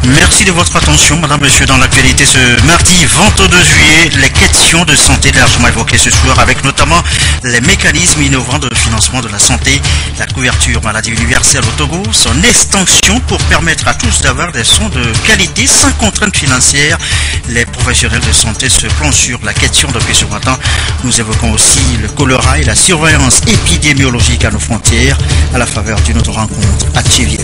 Merci de votre attention, madame, monsieur. Dans l'actualité ce mardi 22 juillet, les questions de santé largement évoquées ce soir, avec notamment les mécanismes innovants de financement de la santé, la couverture maladie universelle au Togo, son extension pour permettre à tous d'avoir des soins de qualité sans contraintes financières. Les professionnels de santé se plongent sur la question depuis ce matin. Nous évoquons aussi le choléra et la surveillance épidémiologique à nos frontières à la faveur d'une autre rencontre à Thiviers.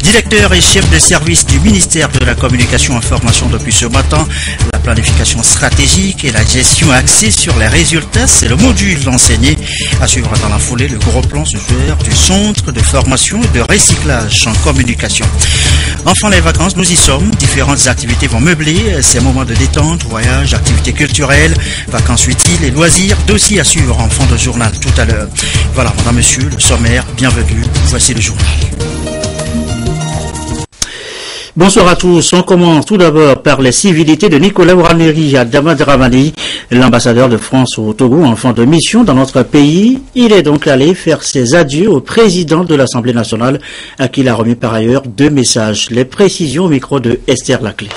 Directeur et chef de service du ministère de la Communication et Information depuis ce matin, la planification stratégique et la gestion axée sur les résultats, c'est le module enseigné. À suivre dans la foulée, le gros plan ce soir du centre de formation et de recyclage en communication. Enfin, les vacances, nous y sommes. Différentes activités vont meubler ces moments de détente, voyages, activités culturelles, vacances utiles et loisirs. Dossier à suivre en fond de journal tout à l'heure. Voilà, madame, monsieur, le sommaire, bienvenue. Voici le journal. Bonsoir à tous. On commence tout d'abord par les civilités de Nicolas Ouraneri à Damadramani, l'ambassadeur de France au Togo, enfant de mission dans notre pays. Il est donc allé faire ses adieux au président de l'Assemblée nationale, à qui il a remis par ailleurs 2 messages. Les précisions au micro de Esther Laclé.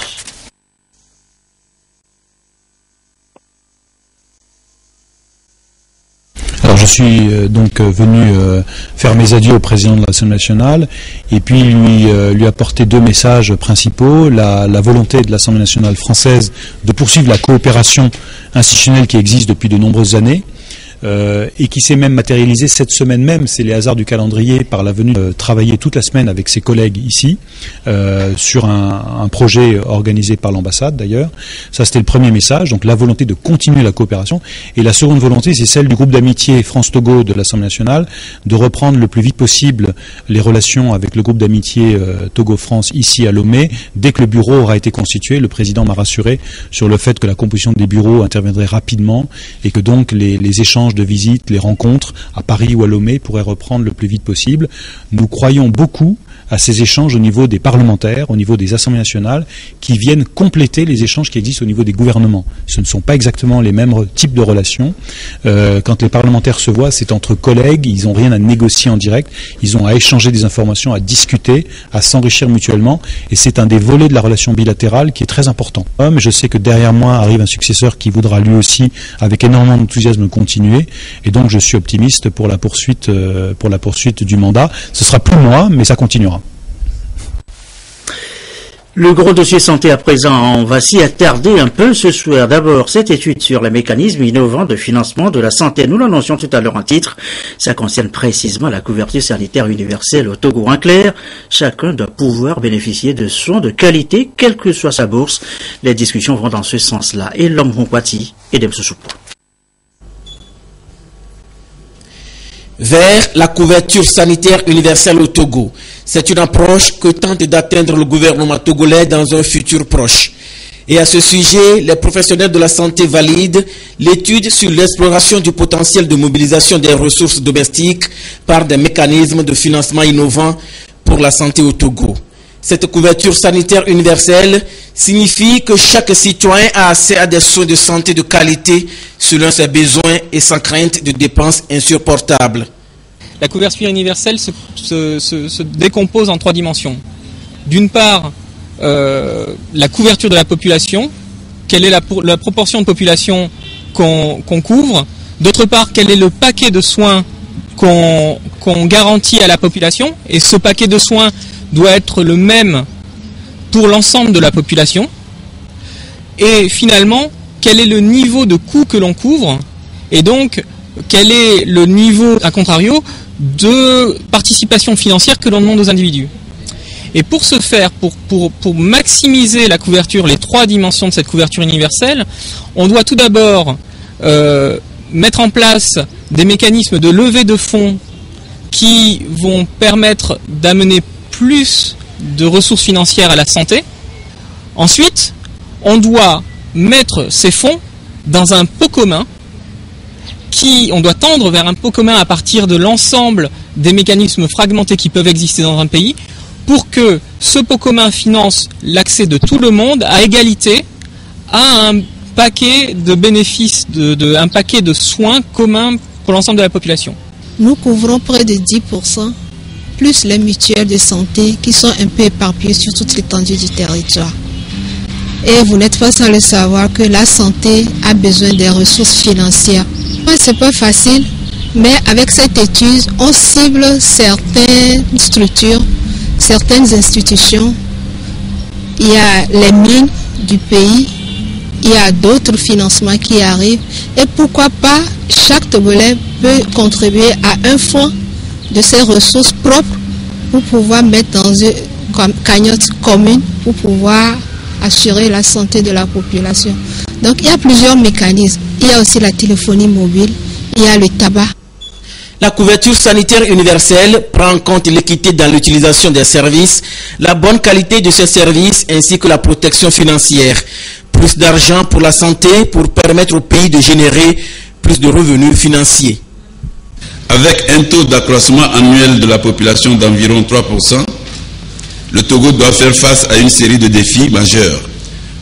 Alors je suis donc venu faire mes adieux au président de l'Assemblée nationale et puis lui apporter 2 messages principaux. La volonté de l'Assemblée nationale française de poursuivre la coopération institutionnelle qui existe depuis de nombreuses années et qui s'est même matérialisée cette semaine même, c'est les hasards du calendrier, par la venue travailler toute la semaine avec ses collègues ici sur un projet organisé par l'ambassade d'ailleurs. Ça c'était le premier message, donc la volonté de continuer la coopération. Et la seconde volonté, c'est celle du groupe d'amitié France-Togo de l'Assemblée nationale de reprendre le plus vite possible les relations avec le groupe d'amitié Togo-France ici à Lomé. Dès que le bureau aura été constitué, le président m'a rassuré sur le fait que la composition des bureaux interviendrait rapidement et que donc les échanges de visites, les rencontres à Paris ou à Lomé pourraient reprendre le plus vite possible. Nous croyons beaucoup à ces échanges au niveau des parlementaires, au niveau des assemblées nationales, qui viennent compléter les échanges qui existent au niveau des gouvernements. Ce ne sont pas exactement les mêmes types de relations. Quand les parlementaires se voient, c'est entre collègues, ils n'ont rien à négocier en direct, ils ont à échanger des informations, à discuter, à s'enrichir mutuellement, et c'est un des volets de la relation bilatérale qui est très important. Mais je sais que derrière moi arrive un successeur qui voudra lui aussi, avec énormément d'enthousiasme, continuer, et donc je suis optimiste pour la poursuite du mandat. Ce sera plus moi, mais ça continuera. Le gros dossier santé à présent, on va s'y attarder un peu ce soir. D'abord, cette étude sur les mécanismes innovants de financement de la santé. Nous l'annoncions tout à l'heure en titre. Ça concerne précisément la couverture sanitaire universelle au Togo. En clair, chacun doit pouvoir bénéficier de soins de qualité, quelle que soit sa bourse. Les discussions vont dans ce sens-là. Et l'homme Ronkwati et Demsoussoupo. Vers la couverture sanitaire universelle au Togo. C'est une approche que tente d'atteindre le gouvernement togolais dans un futur proche. Et à ce sujet, les professionnels de la santé valident l'étude sur l'exploration du potentiel de mobilisation des ressources domestiques par des mécanismes de financement innovants pour la santé au Togo. Cette couverture sanitaire universelle signifie que chaque citoyen a accès à des soins de santé de qualité selon ses besoins et sans crainte de dépenses insupportables. La couverture universelle se décompose en 3 dimensions. D'une part, la couverture de la population, quelle est la proportion de population qu'on couvre. D'autre part, quel est le paquet de soins qu'on garantit à la population, et ce paquet de soins doit être le même pour l'ensemble de la population. Et finalement, quel est le niveau de coût que l'on couvre, et donc quel est le niveau, à contrario, de participation financière que l'on demande aux individus. Et pour ce faire, pour maximiser la couverture, les 3 dimensions de cette couverture universelle, on doit tout d'abord mettre en place des mécanismes de levée de fonds qui vont permettre d'amener plus de ressources financières à la santé. Ensuite, on doit mettre ces fonds dans un pot commun, on doit tendre vers un pot commun à partir de l'ensemble des mécanismes fragmentés qui peuvent exister dans un pays, pour que ce pot commun finance l'accès de tout le monde à égalité à un paquet de bénéfices, un paquet de soins communs pour l'ensemble de la population. Nous couvrons près de 10% plus les mutuelles de santé qui sont un peu éparpillées sur toute l'étendue du territoire. Et vous n'êtes pas sans le savoir que la santé a besoin des ressources financières. C'est pas facile, mais avec cette étude, on cible certaines structures, certaines institutions. Il y a les mines du pays, il y a d'autres financements qui arrivent. Et pourquoi pas, chaque Togolais peut contribuer à un fonds de ses ressources propres pour pouvoir mettre dans une cagnotte commune pour pouvoir assurer la santé de la population. Donc il y a plusieurs mécanismes. Il y a aussi la téléphonie mobile, il y a le tabac. La couverture sanitaire universelle prend en compte l'équité dans l'utilisation des services, la bonne qualité de ces services ainsi que la protection financière. Plus d'argent pour la santé pour permettre au pays de générer plus de revenus financiers. Avec un taux d'accroissement annuel de la population d'environ 3%, le Togo doit faire face à une série de défis majeurs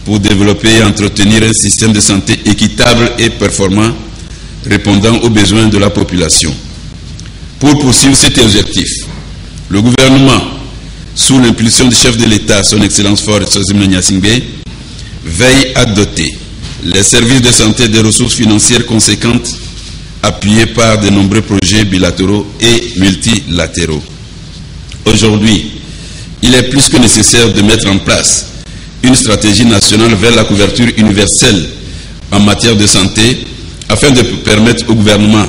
pour développer et entretenir un système de santé équitable et performant répondant aux besoins de la population. Pour poursuivre cet objectif, le gouvernement, sous l'impulsion du chef de l'État, son Excellence Faure Sozimna Gnassingbé, veille à doter les services de santé des ressources financières conséquentes appuyées par de nombreux projets bilatéraux et multilatéraux. Aujourd'hui, il est plus que nécessaire de mettre en place une stratégie nationale vers la couverture universelle en matière de santé afin de permettre au gouvernement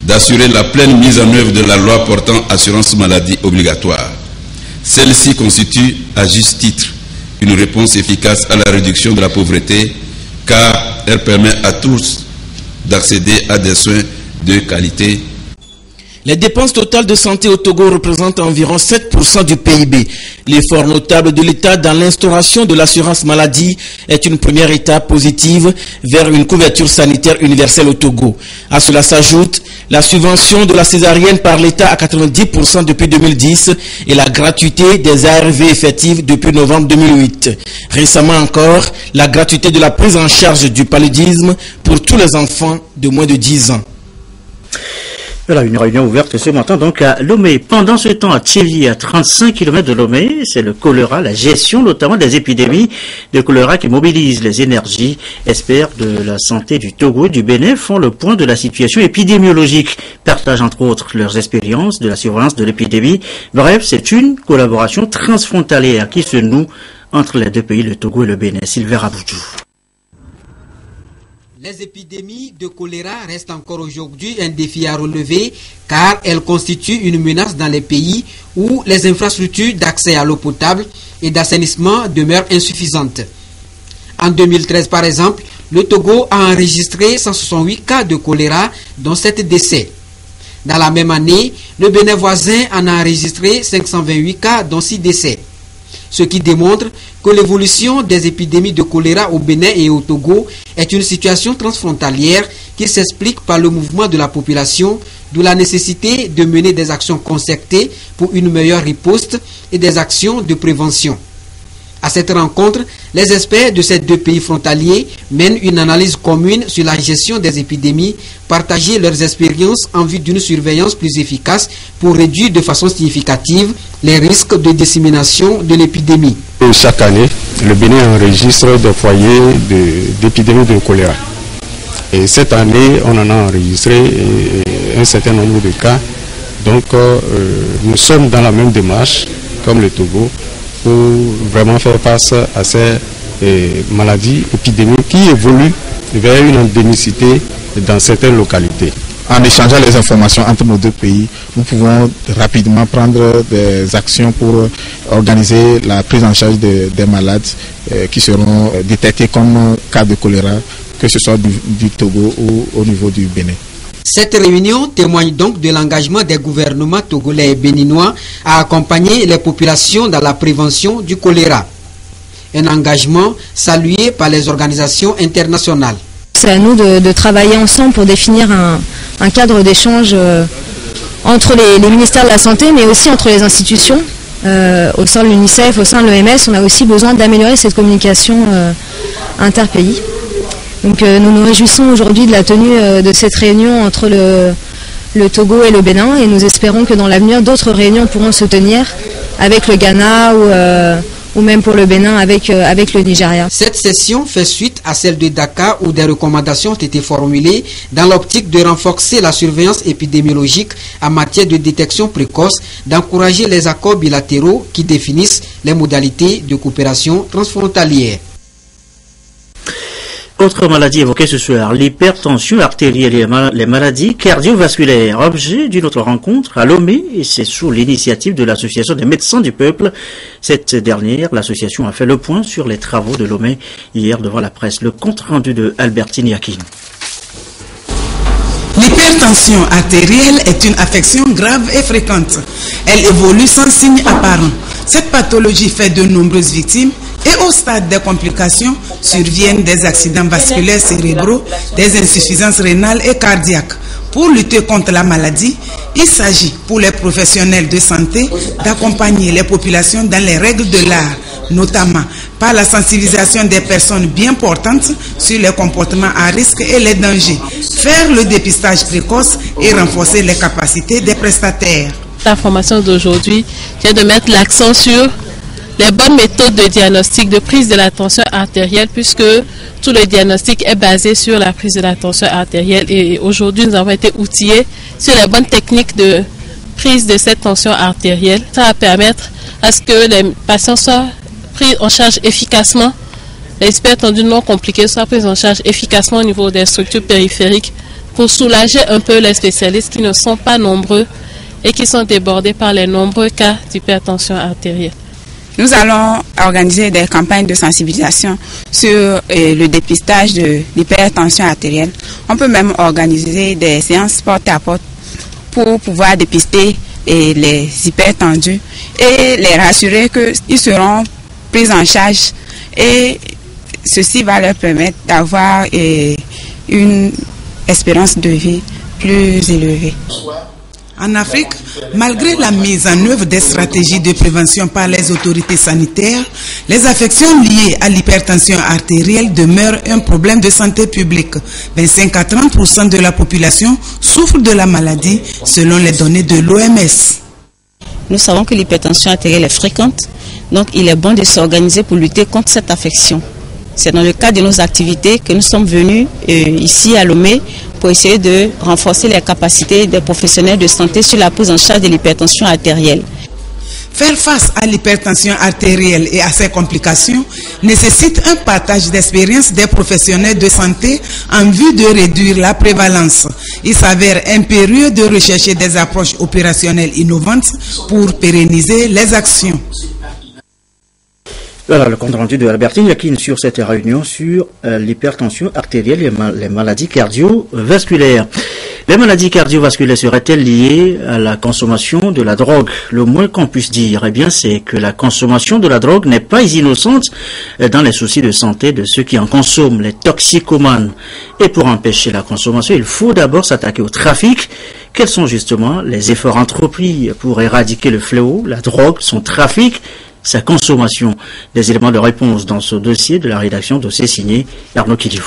d'assurer la pleine mise en œuvre de la loi portant assurance maladie obligatoire. Celle-ci constitue à juste titre une réponse efficace à la réduction de la pauvreté car elle permet à tous d'accéder à des soins de qualité. Les dépenses totales de santé au Togo représentent environ 7% du PIB. L'effort notable de l'État dans l'instauration de l'assurance maladie est une première étape positive vers une couverture sanitaire universelle au Togo. À cela s'ajoute la subvention de la césarienne par l'État à 90% depuis 2010 et la gratuité des ARV effectives depuis novembre 2008. Récemment encore, la gratuité de la prise en charge du paludisme pour tous les enfants de moins de 10 ans. Voilà, une réunion ouverte ce matin donc à Lomé. Pendant ce temps, à Tchévi, à 35 km de Lomé, c'est le choléra, la gestion notamment des épidémies de choléra qui mobilise les énergies. Experts de la santé du Togo et du Bénin font le point de la situation épidémiologique, partagent entre autres leurs expériences de la surveillance de l'épidémie. Bref, c'est une collaboration transfrontalière qui se noue entre les deux pays, le Togo et le Bénin. Sylvain Raboudjou. Les épidémies de choléra restent encore aujourd'hui un défi à relever car elles constituent une menace dans les pays où les infrastructures d'accès à l'eau potable et d'assainissement demeurent insuffisantes. En 2013 par exemple, le Togo a enregistré 168 cas de choléra dont 7 décès. Dans la même année, le Bénin voisin en a enregistré 528 cas dont 6 décès. Ce qui démontre que l'évolution des épidémies de choléra au Bénin et au Togo est une situation transfrontalière qui s'explique par le mouvement de la population, d'où la nécessité de mener des actions concertées pour une meilleure riposte et des actions de prévention. À cette rencontre, les experts de ces deux pays frontaliers mènent une analyse commune sur la gestion des épidémies, partager leurs expériences en vue d'une surveillance plus efficace pour réduire de façon significative les risques de dissémination de l'épidémie. Chaque année, le Bénin enregistre des foyers d'épidémie de choléra. Et cette année, on en a enregistré un certain nombre de cas. Donc, nous sommes dans la même démarche, comme le Togo, pour vraiment faire face à ces maladies épidémiques qui évoluent vers une endémicité dans certaines localités. En échangeant les informations entre nos deux pays, nous pouvons rapidement prendre des actions pour organiser la prise en charge des malades qui seront détectés comme cas de choléra, que ce soit du Togo ou au niveau du Bénin. Cette réunion témoigne donc de l'engagement des gouvernements togolais et béninois à accompagner les populations dans la prévention du choléra. Un engagement salué par les organisations internationales. C'est à nous de travailler ensemble pour définir un cadre d'échange entre les ministères de la Santé, mais aussi entre les institutions. Au sein de l'UNICEF, au sein de l'OMS, on a aussi besoin d'améliorer cette communication interpays. Donc nous nous réjouissons aujourd'hui de la tenue de cette réunion entre le Togo et le Bénin, et nous espérons que dans l'avenir, d'autres réunions pourront se tenir avec le Ghana ou même pour le Bénin avec le Nigeria. Cette session fait suite à celle de Dakar où des recommandations ont été formulées dans l'optique de renforcer la surveillance épidémiologique en matière de détection précoce, d'encourager les accords bilatéraux qui définissent les modalités de coopération transfrontalière. Autre maladie évoquée ce soir, l'hypertension artérielle et les maladies cardiovasculaires. Objet d'une autre rencontre à Lomé, et c'est sous l'initiative de l'Association des médecins du peuple. Cette dernière, l'association a fait le point sur les travaux de Lomé hier devant la presse. Le compte rendu de Albertine Yakin. L'hypertension artérielle est une affection grave et fréquente. Elle évolue sans signe apparent. Cette pathologie fait de nombreuses victimes et au stade des complications surviennent des accidents vasculaires cérébraux, des insuffisances rénales et cardiaques. Pour lutter contre la maladie, il s'agit pour les professionnels de santé d'accompagner les populations dans les règles de l'art, notamment par la sensibilisation des personnes bien portantes sur les comportements à risque et les dangers, faire le dépistage précoce et renforcer les capacités des prestataires. La formation d'aujourd'hui vient de mettre l'accent sur les bonnes méthodes de diagnostic, de prise de la tension artérielle, puisque tout le diagnostic est basé sur la prise de la tension artérielle. Et aujourd'hui, nous avons été outillés sur les bonnes techniques de prise de cette tension artérielle. Ça va permettre à ce que les patients soient pris en charge efficacement, les hypertendus non compliqués soient pris en charge efficacement au niveau des structures périphériques pour soulager un peu les spécialistes qui ne sont pas nombreux et qui sont débordés par les nombreux cas d'hypertension artérielle. Nous allons organiser des campagnes de sensibilisation sur le dépistage de l'hypertension artérielle. On peut même organiser des séances porte à porte pour pouvoir dépister les hypertendus et les rassurer qu'ils seront pris en charge, et ceci va leur permettre d'avoir une espérance de vie plus élevée. En Afrique, malgré la mise en œuvre des stratégies de prévention par les autorités sanitaires, les affections liées à l'hypertension artérielle demeurent un problème de santé publique. 25 à 30% de la population souffre de la maladie, selon les données de l'OMS. Nous savons que l'hypertension artérielle est fréquente, donc il est bon de s'organiser pour lutter contre cette affection. C'est dans le cadre de nos activités que nous sommes venus ici à Lomé pour essayer de renforcer les capacités des professionnels de santé sur la prise en charge de l'hypertension artérielle. Faire face à l'hypertension artérielle et à ses complications nécessite un partage d'expérience des professionnels de santé en vue de réduire la prévalence. Il s'avère impérieux de rechercher des approches opérationnelles innovantes pour pérenniser les actions. Voilà le compte rendu de Albertine Yakin sur cette réunion sur l'hypertension artérielle et les maladies cardiovasculaires. Les maladies cardiovasculaires seraient-elles liées à la consommation de la drogue? Le moins qu'on puisse dire, eh bien, c'est que la consommation de la drogue n'est pas innocente dans les soucis de santé de ceux qui en consomment, les toxicomanes. Et pour empêcher la consommation, il faut d'abord s'attaquer au trafic. Quels sont justement les efforts entrepris pour éradiquer le fléau, la drogue, son trafic, sa consommation? Des éléments de réponse dans ce dossier de la rédaction, dossier signé Arnaud Kidjou.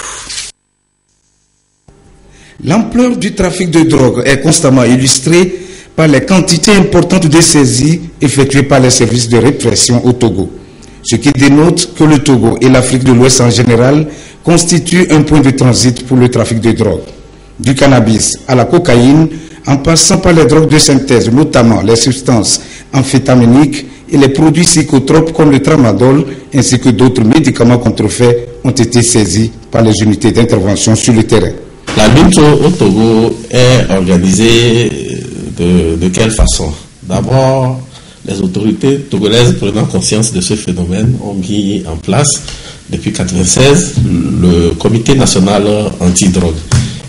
L'ampleur du trafic de drogue est constamment illustrée par les quantités importantes de saisies effectuées par les services de répression au Togo, ce qui dénote que le Togo et l'Afrique de l'Ouest en général constituent un point de transit pour le trafic de drogue. Du cannabis à la cocaïne, en passant par les drogues de synthèse, notamment les substances amphétaminiques et les produits psychotropes comme le tramadol, ainsi que d'autres médicaments contrefaits ont été saisis par les unités d'intervention sur le terrain. La lutte au Togo est organisée de quelle façon? D'abord, les autorités togolaises prenant conscience de ce phénomène ont mis en place, depuis 1996, le comité national anti-drogue,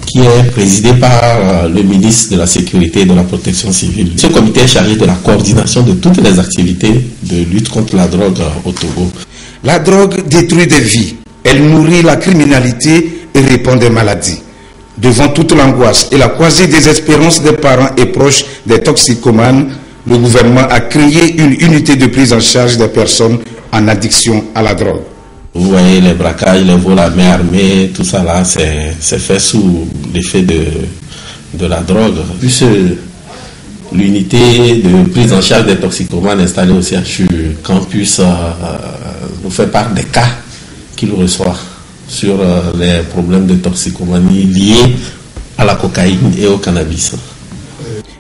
qui est présidé par le ministre de la Sécurité et de la Protection civile. Ce comité est chargé de la coordination de toutes les activités de lutte contre la drogue au Togo. La drogue détruit des vies, elle nourrit la criminalité et répand des maladies. Devant toute l'angoisse et la quasi-désespérance des parents et proches des toxicomanes, le gouvernement a créé une unité de prise en charge des personnes en addiction à la drogue. Vous voyez les braquages, les vols à main armée, tout ça là, c'est fait sous l'effet de la drogue. Plus l'unité de prise en charge des toxicomanes installée au CHU Campus nous fait part des cas qu'il reçoit sur les problèmes de toxicomanie liés à la cocaïne et au cannabis.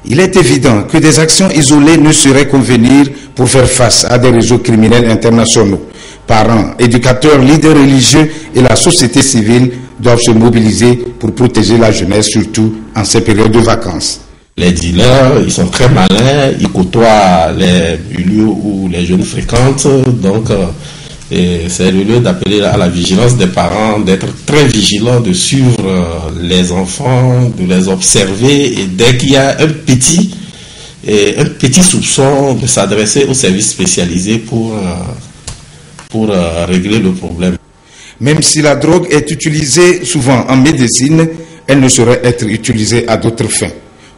Il est évident que des actions isolées ne sauraient convenir pour faire face à des réseaux criminels internationaux. Parents, éducateurs, leaders religieux et la société civile doivent se mobiliser pour protéger la jeunesse, surtout en ces périodes de vacances. Les dealers, ils sont très malins, ils côtoient les lieux où les jeunes fréquentent, donc c'est le lieu d'appeler à la vigilance des parents, d'être très vigilants, de suivre les enfants, de les observer, et dès qu'il y a un petit soupçon, de s'adresser aux services spécialisés pour régler le problème. Même si la drogue est utilisée souvent en médecine, elle ne saurait être utilisée à d'autres fins.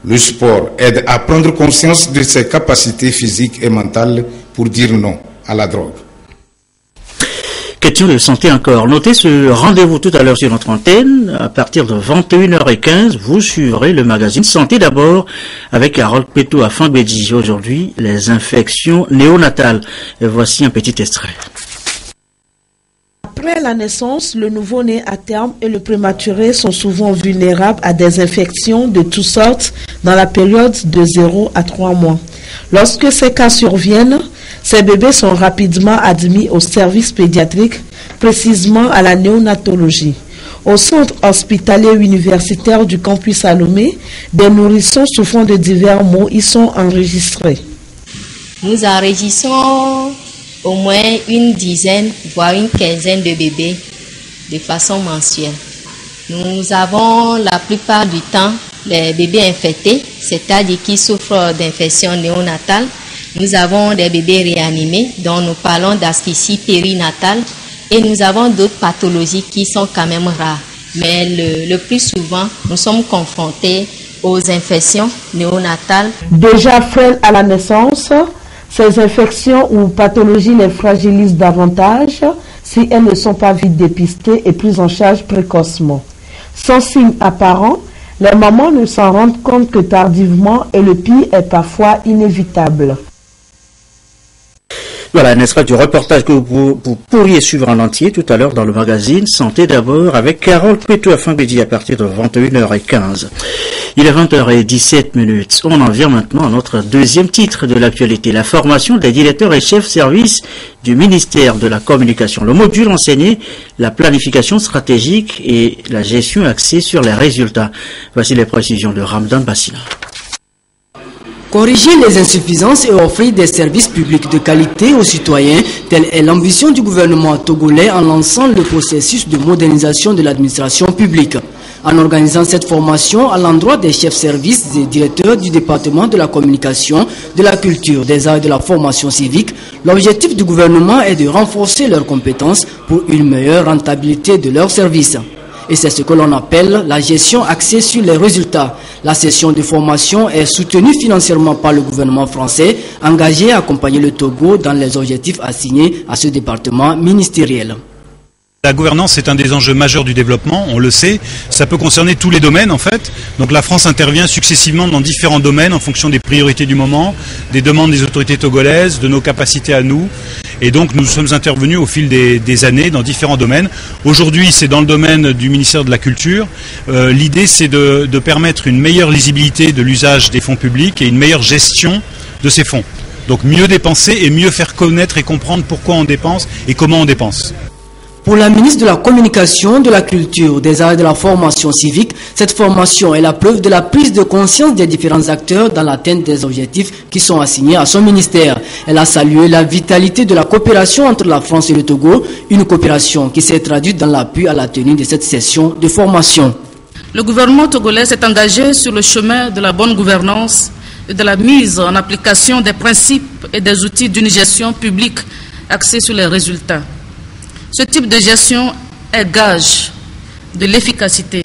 Le sport aide à prendre conscience de ses capacités physiques et mentales pour dire non à la drogue. Question de santé encore. Notez ce rendez-vous tout à l'heure sur notre antenne. À partir de 21h15, vous suivrez le magazine Santé d'abord avec Harold Peto à Fambedji. Aujourd'hui, les infections néonatales. Et voici un petit extrait. Après la naissance, le nouveau-né à terme et le prématuré sont souvent vulnérables à des infections de toutes sortes dans la période de 0 à 3 mois. Lorsque ces cas surviennent, ces bébés sont rapidement admis au service pédiatrique, précisément à la néonatologie. Au centre hospitalier universitaire du campus Salomé, des nourrissons souffrant de divers maux y sont enregistrés. Nous enregistrons au moins une dizaine, voire une quinzaine de bébés de façon mensuelle. Nous avons la plupart du temps les bébés infectés, c'est-à-dire qui souffrent d'infections néonatales. Nous avons des bébés réanimés, dont nous parlons d'asphyxie périnatale, et nous avons d'autres pathologies qui sont quand même rares. Mais le plus souvent, nous sommes confrontés aux infections néonatales. Déjà frêles à la naissance, ces infections ou pathologies les fragilisent davantage si elles ne sont pas vite dépistées et prises en charge précocement. Sans signe apparent, les mamans ne s'en rendent compte que tardivement et le pire est parfois inévitable. Voilà un extrait du reportage que vous pourriez suivre en entier tout à l'heure dans le magazine Santé d'abord avec Carole Peto à Fambedji à partir de 21h15. Il est 20h17. On en vient maintenant à notre deuxième titre de l'actualité, la formation des directeurs et chefs services du ministère de la Communication. Le module enseigné, la planification stratégique et la gestion axée sur les résultats. Voici les précisions de Ramdan Bassina. Corriger les insuffisances et offrir des services publics de qualité aux citoyens, telle est l'ambition du gouvernement togolais en lançant le processus de modernisation de l'administration publique. En organisant cette formation à l'endroit des chefs services et directeurs du département de la communication, de la culture, des arts et de la formation civique, l'objectif du gouvernement est de renforcer leurs compétences pour une meilleure rentabilité de leurs services. Et c'est ce que l'on appelle la gestion axée sur les résultats. La session de formation est soutenue financièrement par le gouvernement français, engagé à accompagner le Togo dans les objectifs assignés à ce département ministériel. La gouvernance est un des enjeux majeurs du développement, on le sait, ça peut concerner tous les domaines en fait. Donc la France intervient successivement dans différents domaines en fonction des priorités du moment, des demandes des autorités togolaises, de nos capacités à nous. Et donc nous sommes intervenus au fil des années dans différents domaines. Aujourd'hui c'est dans le domaine du ministère de la Culture. L'idée c'est de permettre une meilleure lisibilité de l'usage des fonds publics et une meilleure gestion de ces fonds. Donc mieux dépenser et mieux faire connaître et comprendre pourquoi on dépense et comment on dépense. Pour la ministre de la Communication, de la Culture, des Arts et de la Formation civique, cette formation est la preuve de la prise de conscience des différents acteurs dans l'atteinte des objectifs qui sont assignés à son ministère. Elle a salué la vitalité de la coopération entre la France et le Togo, une coopération qui s'est traduite dans l'appui à la tenue de cette session de formation. Le gouvernement togolais s'est engagé sur le chemin de la bonne gouvernance et de la mise en application des principes et des outils d'une gestion publique axée sur les résultats. Ce type de gestion est gage de l'efficacité,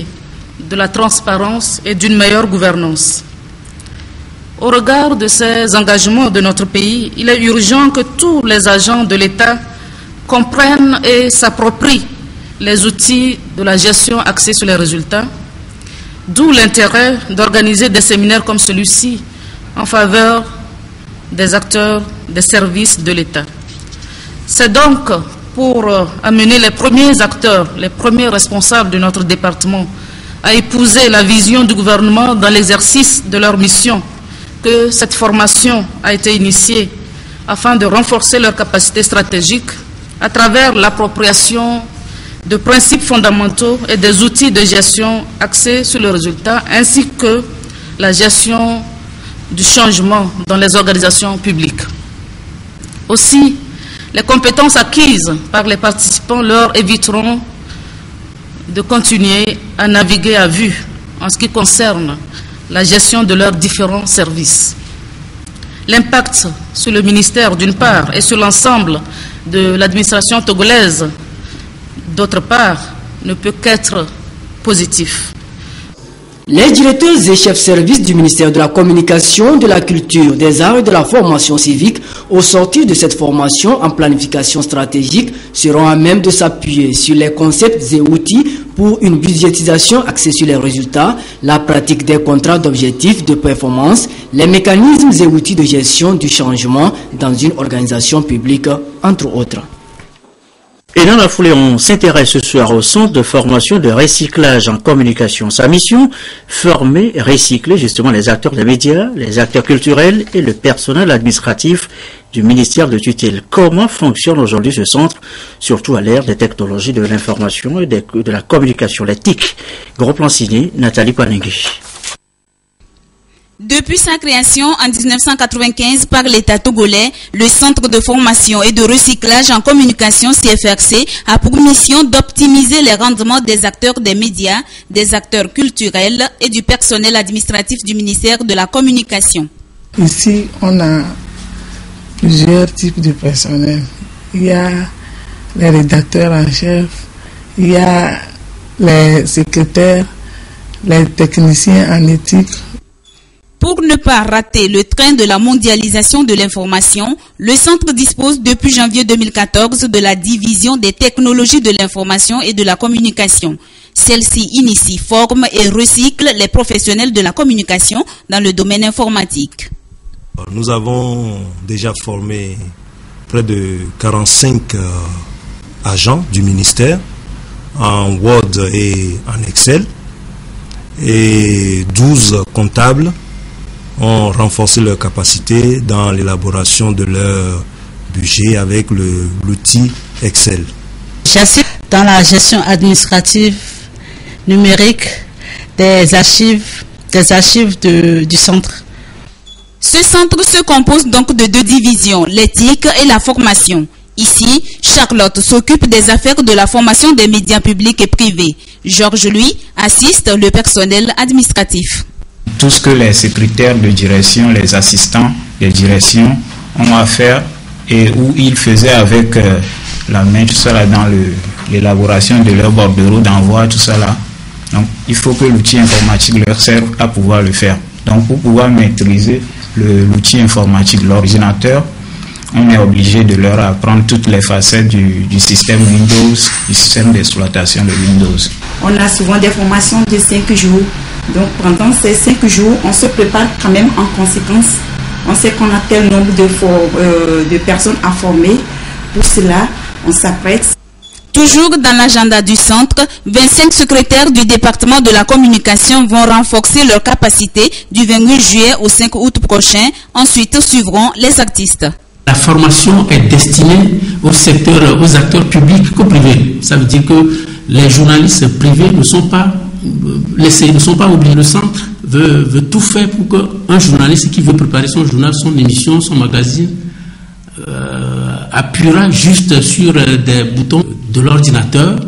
de la transparence et d'une meilleure gouvernance. Au regard de ces engagements de notre pays, il est urgent que tous les agents de l'État comprennent et s'approprient les outils de la gestion axée sur les résultats, D'où l'intérêt d'organiser des séminaires comme celui-ci en faveur des acteurs des services de l'État. C'est donc pour amener les premiers acteurs, les premiers responsables de notre département à épouser la vision du gouvernement dans l'exercice de leur mission que cette formation a été initiée afin de renforcer leurs capacités stratégiques à travers l'appropriation de principes fondamentaux et des outils de gestion axés sur le résultat, ainsi que la gestion du changement dans les organisations publiques. Aussi, les compétences acquises par les participants leur éviteront de continuer à naviguer à vue en ce qui concerne la gestion de leurs différents services. L'impact sur le ministère d'une part et sur l'ensemble de l'administration togolaise d'autre part ne peut qu'être positif. Les directeurs et chefs services du ministère de la Communication, de la Culture, des Arts et de la Formation civique, au sortir de cette formation en planification stratégique, seront à même de s'appuyer sur les concepts et outils pour une budgétisation axée sur les résultats, la pratique des contrats d'objectifs de performance, les mécanismes et outils de gestion du changement dans une organisation publique, entre autres. Et dans la foulée, on s'intéresse ce soir au centre de formation de recyclage en communication. Sa mission, former et recycler justement les acteurs des médias, les acteurs culturels et le personnel administratif du ministère de tutelle. Comment fonctionne aujourd'hui ce centre, surtout à l'ère des technologies de l'information et de la communication, les TIC? Gros plan signé, Nathalie Panengui. Depuis sa création en 1995 par l'État togolais, le Centre de formation et de recyclage en communication CFRC a pour mission d'optimiser les rendements des acteurs des médias, des acteurs culturels et du personnel administratif du ministère de la Communication. Ici, on a plusieurs types de personnel. Il y a les rédacteurs en chef, il y a les secrétaires, les techniciens en éthique. Pour ne pas rater le train de la mondialisation de l'information, le centre dispose depuis janvier 2014 de la division des technologies de l'information et de la communication. Celle-ci initie, forme et recycle les professionnels de la communication dans le domaine informatique. Nous avons déjà formé près de 45 agents du ministère en Word et en Excel et 12 comptables ont renforcé leurs capacités dans l'élaboration de leur budget avec l'outil Excel. J'assiste dans la gestion administrative numérique des archives du centre. Ce centre se compose donc de deux divisions, l'éthique et la formation. Ici, Charlotte s'occupe des affaires de la formation des médias publics et privés. Georges, lui, assiste le personnel administratif. Tout ce que les secrétaires de direction, les assistants de direction ont à faire et où ils faisaient avec la main, tout ça là, dans l'élaboration de leur bordereau d'envoi, tout ça là. Donc, il faut que l'outil informatique leur serve à pouvoir le faire. Donc, pour pouvoir maîtriser l'outil informatique, l'ordinateur, on est obligé de leur apprendre toutes les facettes du système Windows, du système d'exploitation de Windows. On a souvent des formations de 5 jours. Donc pendant ces 5 jours, on se prépare quand même en conséquence. On sait qu'on a tel nombre de personnes à former. Pour cela, on s'apprête. Toujours dans l'agenda du centre, 25 secrétaires du département de la communication vont renforcer leurs capacités du 28 juillet au 5 août prochain. Ensuite suivront les artistes. La formation est destinée aux acteurs publics que privés. Ça veut dire que les journalistes privés ne sont pas oubliés. Le centre veut tout faire pour qu'un journaliste qui veut préparer son journal, son émission, son magazine, appuiera juste sur des boutons de l'ordinateur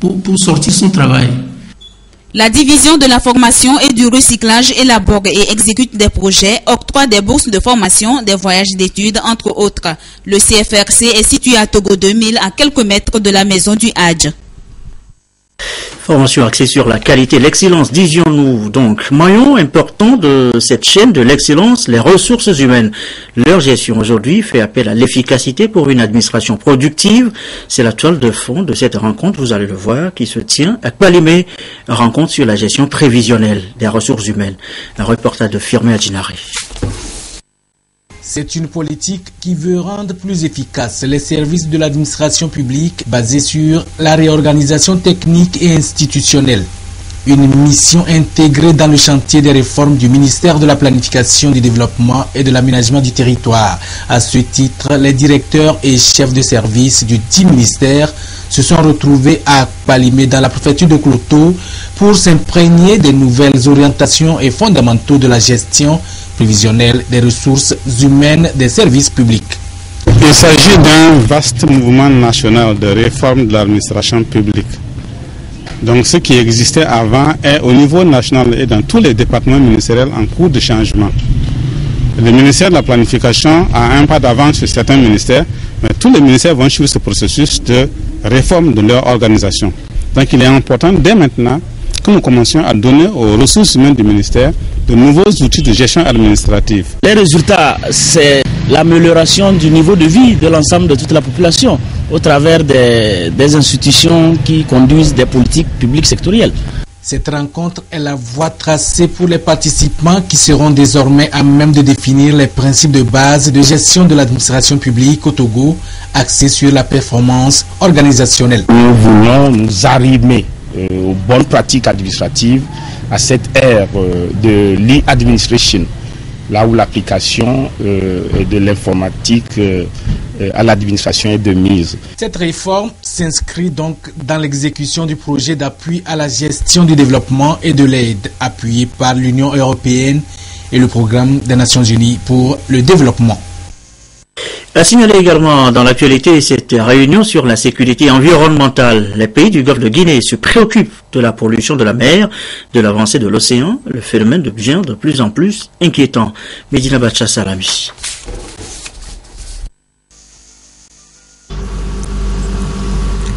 pour sortir son travail. La division de la formation et du recyclage élabore et exécute des projets, octroie des bourses de formation, des voyages d'études, entre autres. Le CFRC est situé à Togo 2000, à quelques mètres de la maison du Hadj. Formation axée sur la qualité, l'excellence, disions-nous. Donc, maillon important de cette chaîne de l'excellence, les ressources humaines. Leur gestion aujourd'hui fait appel à l'efficacité pour une administration productive. C'est la toile de fond de cette rencontre, vous allez le voir, qui se tient à Kpalimé. Rencontre sur la gestion prévisionnelle des ressources humaines. Un reportage de Firmé Adjinari. C'est une politique qui veut rendre plus efficaces les services de l'administration publique basée sur la réorganisation technique et institutionnelle. Une mission intégrée dans le chantier des réformes du ministère de la Planification, du Développement et de l'Aménagement du Territoire. À ce titre, les directeurs et chefs de service du 10 ministères se sont retrouvés à Kpalimé dans la préfecture de Kloto pour s'imprégner des nouvelles orientations et fondamentaux de la gestion prévisionnelle des ressources humaines des services publics. Il s'agit d'un vaste mouvement national de réforme de l'administration publique. Donc ce qui existait avant est au niveau national et dans tous les départements ministériels en cours de changement. Le ministère de la Planification a un pas d'avance sur certains ministères, mais tous les ministères vont suivre ce processus de réforme de leur organisation. Donc il est important dès maintenant que nous commencions à donner aux ressources humaines du ministère de nouveaux outils de gestion administrative. Les résultats, c'est l'amélioration du niveau de vie de l'ensemble de toute la population au travers des institutions qui conduisent des politiques publiques sectorielles. Cette rencontre est la voie tracée pour les participants qui seront désormais à même de définir les principes de base de gestion de l'administration publique au Togo, axés sur la performance organisationnelle. Nous voulons nous arrimer aux bonnes pratiques administratives, à cette ère de l'e-administration, là où l'application de l'informatique à l'administration est de mise. Cette réforme s'inscrit donc dans l'exécution du projet d'appui à la gestion du développement et de l'aide, appuyé par l'Union européenne et le Programme des Nations Unies pour le développement. A signalé également dans l'actualité cette réunion sur la sécurité environnementale. Les pays du Golfe de Guinée se préoccupent de la pollution de la mer, de l'avancée de l'océan. Le phénomène devient de plus en plus inquiétant. Medina Bacha Salami.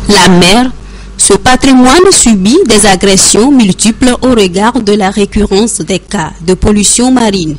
La mer, ce patrimoine subit des agressions multiples au regard de la récurrence des cas de pollution marine.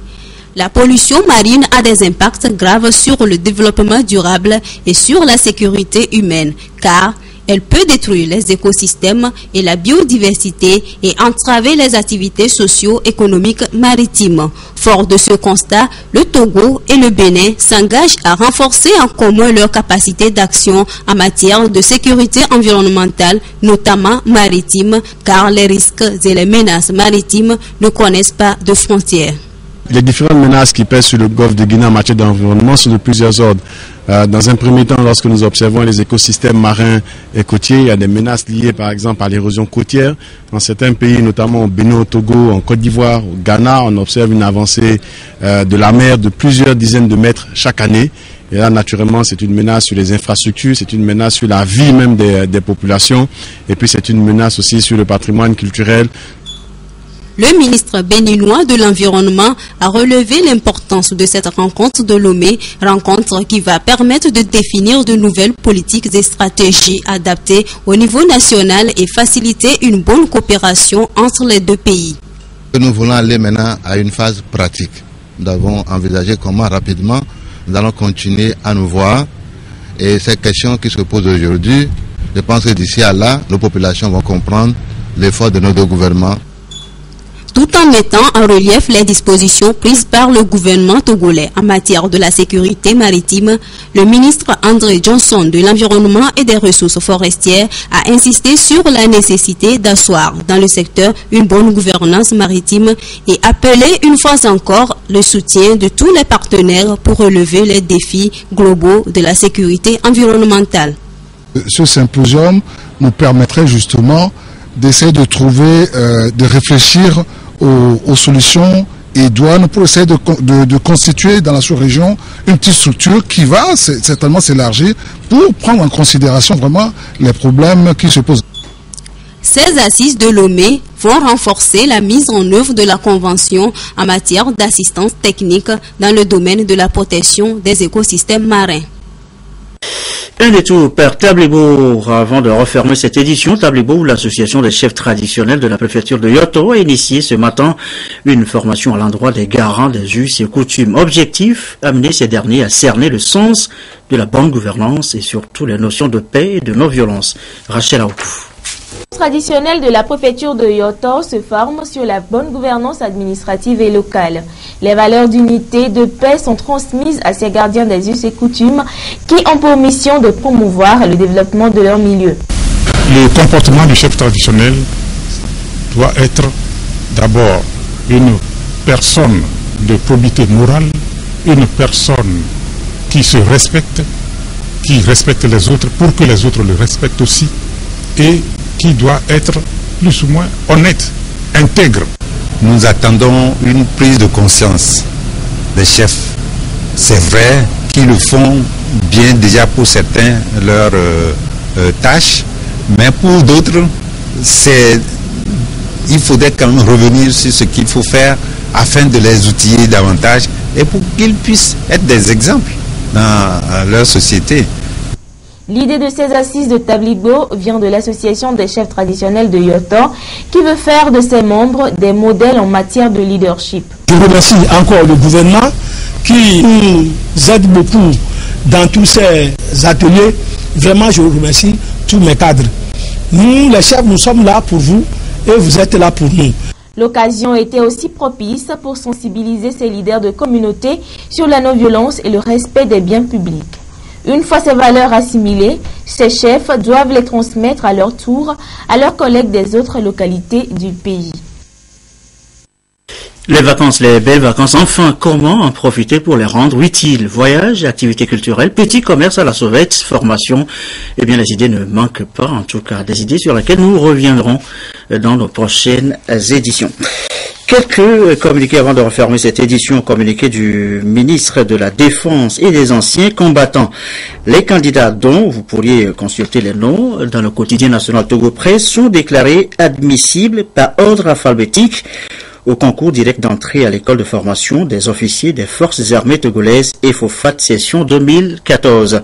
La pollution marine a des impacts graves sur le développement durable et sur la sécurité humaine, car elle peut détruire les écosystèmes et la biodiversité et entraver les activités socio-économiques maritimes. Fort de ce constat, le Togo et le Bénin s'engagent à renforcer en commun leurs capacités d'action en matière de sécurité environnementale, notamment maritime, car les risques et les menaces maritimes ne connaissent pas de frontières. Les différentes menaces qui pèsent sur le golfe de Guinée en matière d'environnement sont de plusieurs ordres. Dans un premier temps, lorsque nous observons les écosystèmes marins et côtiers, il y a des menaces liées par exemple à l'érosion côtière. Dans certains pays, notamment au Bénin, au Togo, en Côte d'Ivoire, au Ghana, on observe une avancée de la mer de plusieurs dizaines de mètres chaque année. Et là, naturellement, c'est une menace sur les infrastructures, c'est une menace sur la vie même des populations. Et puis, c'est une menace aussi sur le patrimoine culturel. Le ministre béninois de l'Environnement a relevé l'importance de cette rencontre de Lomé, rencontre qui va permettre de définir de nouvelles politiques et stratégies adaptées au niveau national et faciliter une bonne coopération entre les deux pays. Nous voulons aller maintenant à une phase pratique. Nous avons envisagé comment rapidement nous allons continuer à nous voir. Et ces questions qui se posent aujourd'hui, je pense que d'ici à là, nos populations vont comprendre l'effort de nos deux gouvernements. Tout en mettant en relief les dispositions prises par le gouvernement togolais en matière de la sécurité maritime, le ministre André Johnson de l'Environnement et des Ressources forestières a insisté sur la nécessité d'asseoir dans le secteur une bonne gouvernance maritime et appelé une fois encore le soutien de tous les partenaires pour relever les défis globaux de la sécurité environnementale. Ce symposium nous permettrait justement d'essayer de trouver, de réfléchir aux solutions idoines pour essayer de constituer dans la sous-région une petite structure qui va certainement s'élargir pour prendre en considération vraiment les problèmes qui se posent. Ces assises de Lomé vont renforcer la mise en œuvre de la Convention en matière d'assistance technique dans le domaine de la protection des écosystèmes marins. Un détour par Tablibourg avant de refermer cette édition. Tablibourg, l'association des chefs traditionnels de la préfecture de Yoto, a initié ce matin une formation à l'endroit des garants des us et coutumes. Objectif, amener ces derniers à cerner le sens de la bonne gouvernance et surtout les notions de paix et de non-violence. Rachel Aoukou. Traditionnels de la préfecture de Yoto se forment sur la bonne gouvernance administrative et locale. Les valeurs d'unité, de paix sont transmises à ces gardiens des us et coutumes qui ont pour mission de promouvoir le développement de leur milieu. Le comportement du chef traditionnel doit être d'abord une personne de probité morale, une personne qui se respecte, qui respecte les autres pour que les autres le respectent aussi, et qui doit être plus ou moins honnête, intègre. Nous attendons une prise de conscience des chefs. C'est vrai qu'ils le font bien déjà pour certains leurs tâches, mais pour d'autres, il faudrait quand même revenir sur ce qu'il faut faire afin de les outiller davantage et pour qu'ils puissent être des exemples dans leur société. L'idée de ces assises de Tablibourg vient de l'association des chefs traditionnels de Yoto qui veut faire de ses membres des modèles en matière de leadership. Je remercie encore le gouvernement qui nous aide beaucoup dans tous ces ateliers. Vraiment, je remercie tous mes cadres. Nous, les chefs, nous sommes là pour vous et vous êtes là pour nous. L'occasion était aussi propice pour sensibiliser ces leaders de communauté sur la non-violence et le respect des biens publics. Une fois ces valeurs assimilées, ces chefs doivent les transmettre à leur tour à leurs collègues des autres localités du pays. Les vacances, les belles vacances, enfin, comment en profiter pour les rendre utiles? Voyages, activités culturelles, petit commerce à la sauvette, formation, eh bien les idées ne manquent pas, en tout cas des idées sur lesquelles nous reviendrons dans nos prochaines éditions. Quelques communiqués avant de refermer cette édition, communiqué du ministre de la Défense et des anciens combattants. Les candidats dont vous pourriez consulter les noms dans le quotidien national Togo Presse sont déclarés admissibles par ordre alphabétique au concours direct d'entrée à l'école de formation des officiers des forces armées togolaises EFOFAT session 2014.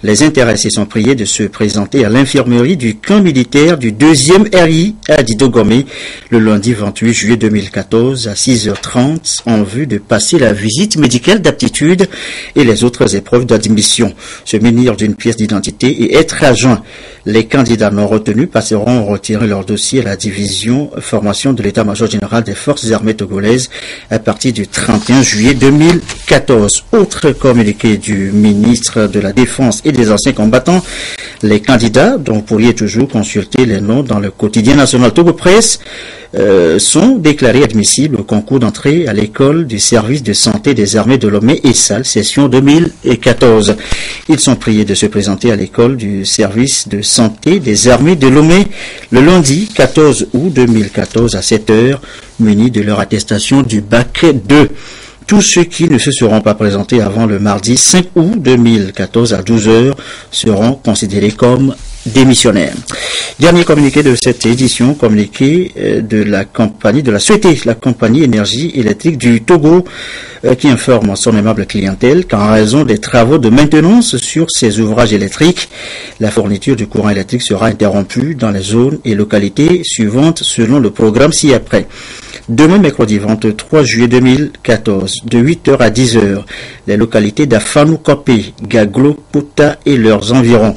Les intéressés sont priés de se présenter à l'infirmerie du camp militaire du 2e RI à Didogomé le lundi 28 juillet 2014 à 6h30 en vue de passer la visite médicale d'aptitude et les autres épreuves d'admission, se munir d'une pièce d'identité et être adjoint. Les candidats non retenus passeront retirer leur dossier à la division formation de l'état-major général des forces armées togolaises à partir du 31 juillet 2014. Autre communiqué du ministre de la Défense et des anciens combattants, les candidats dont vous pourriez toujours consulter les noms dans le quotidien national Togo Presse sont déclarés admissibles au concours d'entrée à l'école du service de santé des armées de Lomé et Sal, session 2014. Ils sont priés de se présenter à l'école du service de santé des armées de Lomé le lundi 14 août 2014 à 7h, munis de leur attestation du bac 2. Tous ceux qui ne se seront pas présentés avant le mardi 5 août 2014 à 12h seront considérés comme démissionnaires. Dernier communiqué de cette édition, communiqué de la compagnie de la Suété, la compagnie énergie électrique du Togo, qui informe son aimable clientèle qu'en raison des travaux de maintenance sur ses ouvrages électriques, la fourniture du courant électrique sera interrompue dans les zones et localités suivantes selon le programme ci-après. Demain, mercredi 23 juillet 2014, de 8h à 10h, les localités d'Afanoukope, Gaglo, Puta et leurs environs.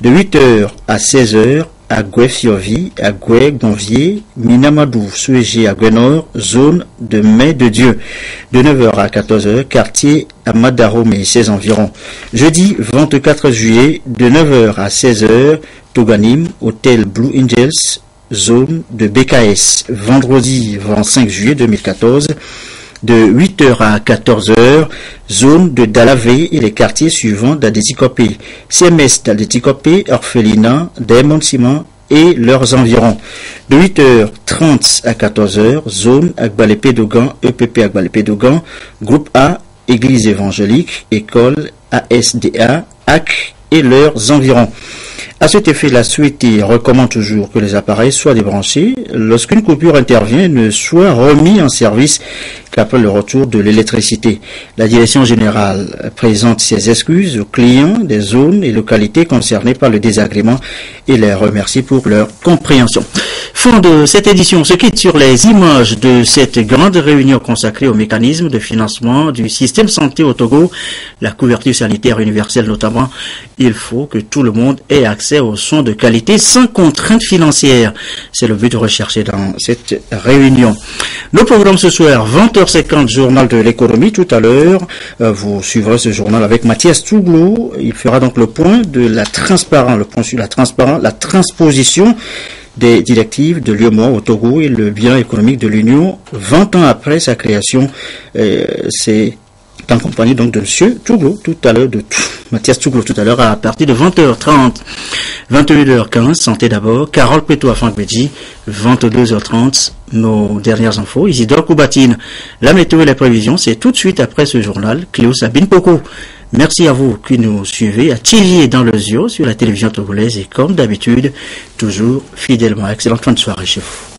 De 8h à 16h, à Gouefiovi, à Goué, Gonvier, Minamadou, Souégé, à Gouenor, zone de Mai de Dieu. De 9h à 14h, quartier à Madarome et ses environs. Jeudi 24 juillet, de 9h à 16h, Toganim, hôtel Blue Angels, zone de BKS. Vendredi 25 juillet 2014, de 8h à 14h, zone de Dalavé et les quartiers suivants d'Adétikopé, CMS d'Adétikopé, Orphelinat, Diamond Ciment et leurs environs. De 8h30 à 14h, zone Agbalépé Dogan, EPP Agbalépé Dogan, groupe A, Église évangélique, école ASDA, AC et leurs environs. À cet effet, la Suété recommande toujours que les appareils soient débranchés lorsqu'une coupure intervient et ne soient remis en service qu'après le retour de l'électricité. La direction générale présente ses excuses aux clients des zones et localités concernées par le désagrément et les remercie pour leur compréhension. Fin de cette édition, on se quitte sur les images de cette grande réunion consacrée au mécanisme de financement du système santé au Togo, la couverture sanitaire universelle notamment. Il faut que tout le monde ait accès aux soins de qualité sans contrainte financière. C'est le but recherché dans cette réunion. Nos programmes ce soir, 20h50, journal de l'économie. Tout à l'heure, vous suivrez ce journal avec Mathias Touglou. Il fera donc le point de la transparence, le point sur la transposition des directives de l'UEMOA au Togo et le bilan économique de l'Union 20 ans après sa création. C'est en compagnie donc de M. Touglou tout à l'heure, de Mathias Touglou tout à l'heure à partir de 20h30. 21h15, santé d'abord, Carole Péto à Franck Béji, 22h30, nos dernières infos, Isidore Koubatine. La météo et les prévisions, c'est tout de suite après ce journal, Cléo Sabine Poko. Merci à vous qui nous suivez à Thierry dans le Zio sur la télévision togolaise et comme d'habitude, toujours fidèlement. Excellente fin de soirée chez vous.